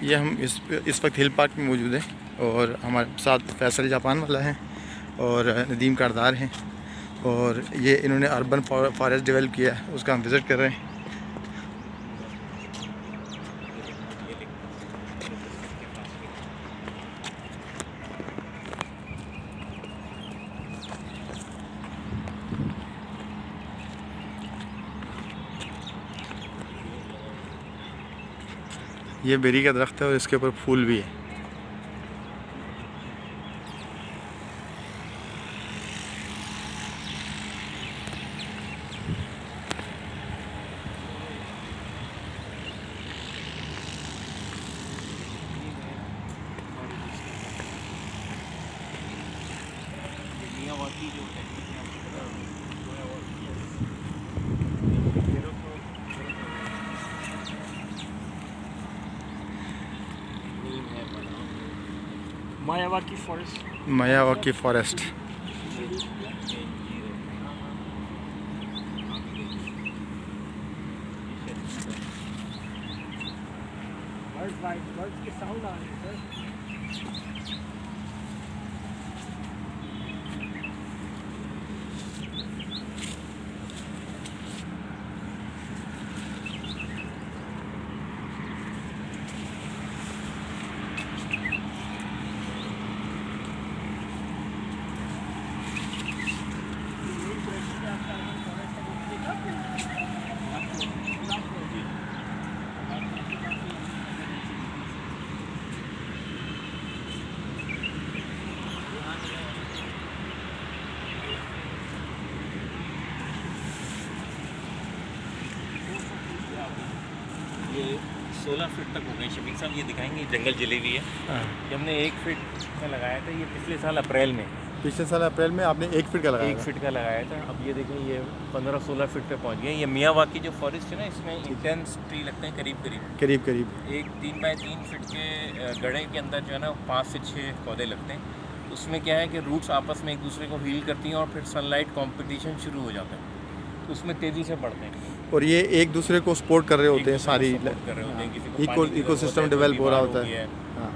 ये हम इस वक्त हिल पार्क में मौजूद हैं और हमारे साथ फैसल जापान वाला है और नदीम कारदार हैं और ये इन्होंने अर्बन फॉरेस्ट डेवलप किया है, उसका हम विज़िट कर रहे हैं। ये बेरी का दरख्त है और इसके ऊपर फूल भी है। मायावाकी फॉरेस्ट। मायावाकी फॉरेस्ट। बर्ड्स के साउंड आ रहे हैं सर। ये 16 फीट तक हो गए शफीक साहब। ये दिखाएंगे जंगल जलेबी है। ये हमने 1 फीट का लगाया था, ये पिछले साल अप्रैल में। पिछले साल अप्रैल में आपने 1 फीट का लगाया 1 फीट का लगाया था। अब ये देखें ये 15-16 फीट पे पहुंच गए। ये मियावाकी जो फॉरेस्ट है ना, इसमें इंटेंस ट्री लगते हैं करीब करीब एक 3 बाय 3 फीट के गड्ढे के अंदर जो है ना 5 से 6 पौधे लगते हैं। उसमें क्या है कि रूट्स आपस में एक दूसरे को हील करती हैं और फिर सनलाइट कॉम्पिटिशन शुरू हो जाता है, तो उसमें तेज़ी से बढ़ते हैं और ये एक दूसरे को सपोर्ट कर रहे होते हैं, सारी कर रहे होते हैं। किसी को इकोसिस्टम डेवलप हो रहा होता है। हाँ,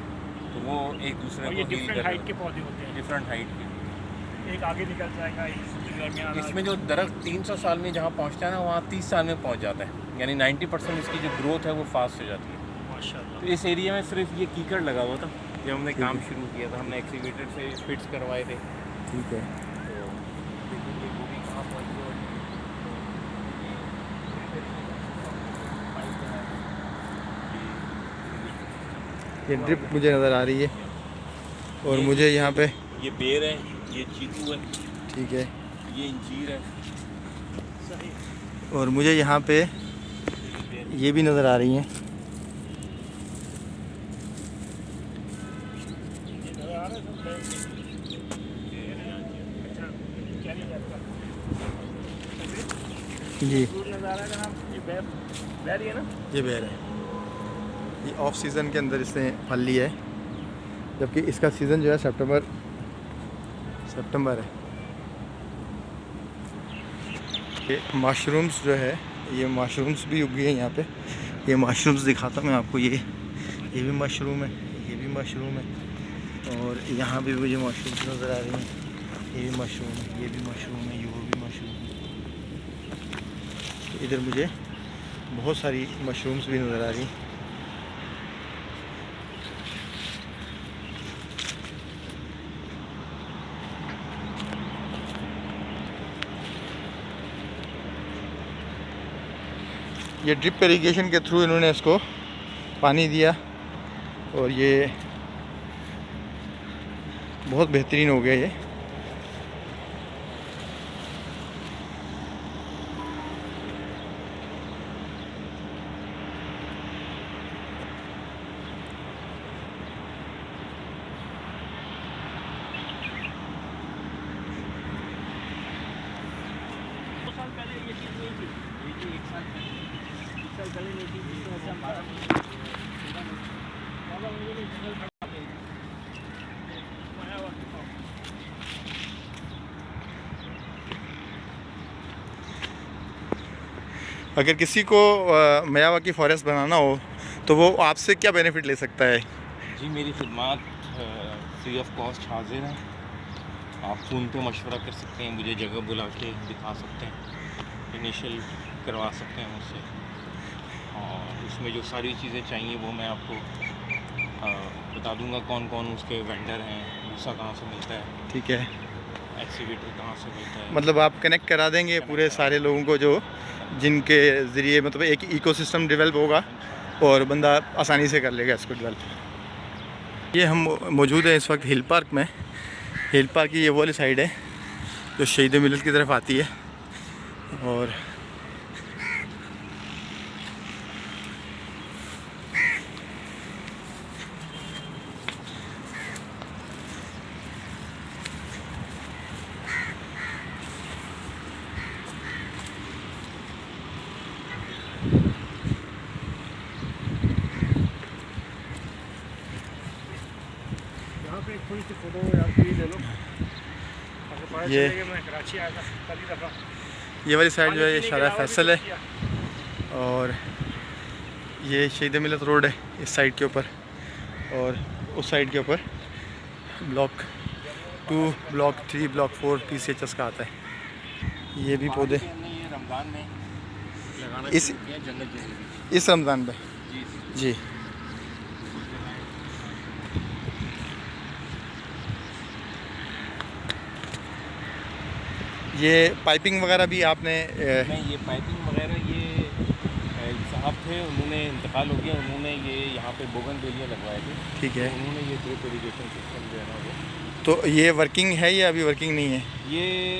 तो वो एक दूसरे और को ये हील डिफरेंट कर रहे हाइट के होते पौधे होते हैं। हैं, डिफरेंट हाइट के। एक आगे निकल जाएगा, इसके दरमियान इसमें जो दरख्त 300 साल में जहाँ पहुँचता है ना, वहाँ 30 साल में पहुँच जाता है, यानी 90% इसकी जो ग्रोथ है वो फास्ट हो जाती है। माशाल्लाह। तो इस एरिया में सिर्फ ये कीकड़ लगा हुआ था। जब हमने काम शुरू किया था, हमने एक्सीवेटर से फिट्स करवाए थे। ठीक है। तो देखिए ये वो भी कहाँ पहुँच गया। ये ड्रिप मुझे नज़र आ रही है और मुझे यहाँ पे ये बेर है, ये चीकू है, ठीक है, ये इंजीर है। सही। और मुझे यहाँ पे ये भी नज़र आ रही हैं। जी, बैर है ना, ये बेर है। ये ऑफ सीज़न के अंदर इसने फल लिया है, जबकि इसका सीज़न जो है सितंबर है। ये मशरूम्स जो है, ये मशरूम्स भी उग गए हैं यहाँ पे। ये मशरूम्स दिखाता मैं आपको। ये भी मशरूम है, ये भी मशरूम है और यहाँ भी मुझे मशरूम्स नज़र आ रही हैं। ये भी मशरूम है, ये भी मशरूम है, ये भी मशरूम है। तो इधर मुझे बहुत सारी मशरूम्स भी नज़र आ रही हैं। ये ड्रिप इरिगेशन के थ्रू इन्होंने इसको पानी दिया और ये बहुत बेहतरीन हो गया ये। अगर किसी को मियावाकी फॉरेस्ट बनाना हो तो वो आपसे क्या बेनिफिट ले सकता है? जी मेरी खिदमत फ्री ऑफ कॉस्ट हाजिर हैं। आप फ़ोन पे मशवरा कर सकते हैं, मुझे जगह बुला के दिखा सकते हैं, इनिशियल करवा सकते हैं मुझसे, और उसमें जो सारी चीज़ें चाहिए वो मैं आपको बता दूंगा, कौन कौन उसके वेंडर हैं, भूसा कहाँ से मिलता है, ठीक है, एक्सीवेटर कहाँ से मिलता है। मतलब आप कनेक्ट करा देंगे पूरे सारे लोगों को जो जिनके ज़रिए मतलब एक इकोसिस्टम डेवलप होगा और बंदा आसानी से कर लेगा इसको डेवलप। ये हम मौजूद है इस वक्त हिल पार्क में। हिल पार्क की ये वाली साइड है जो शहीद मिलत की तरफ आती है, और यहाँ पे एक थोड़ी सी फोटो यार भी ले लो, ताकि पता ये- चले कि मैं कराची आया था पहली दफ़ा। ये वाली साइड जो है ये पानी पीने के शारा अलावा भी फैसल है, कुछ किया। और ये शहीद मिलत रोड है इस साइड के ऊपर, और उस साइड के ऊपर ब्लॉक 2, ब्लॉक 3, ब्लॉक 4 PCHS का आता है। ये भी पौधे हमने ये रमज़ान में लगाना इस- शुरू किया, जन्नत जैसी। इस रमज़ान में जी जी। ये पाइपिंग वगैरह भी आपने नहीं, ये पाइपिंग वगैरह ये एक साहब थे, उन्होंने इंतकाल हो गया, उन्होंने ये यहाँ पे बोगनवेलिया लगवाए थे। ठीक है, तो उन्होंने ये ड्रिप इरीगेशन सिस्टम जो है ना वो, तो ये वर्किंग है या अभी वर्किंग नहीं है? ये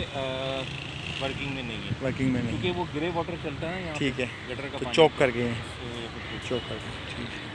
वर्किंग में नहीं है, वर्किंग में नहीं, क्योंकि वो ग्रे वाटर चलता है यहाँ ठीक है, पे, गटर का तो पानी चौक कर गए हैं, उससे ये कुछ- चौक कर गए, ठीक है।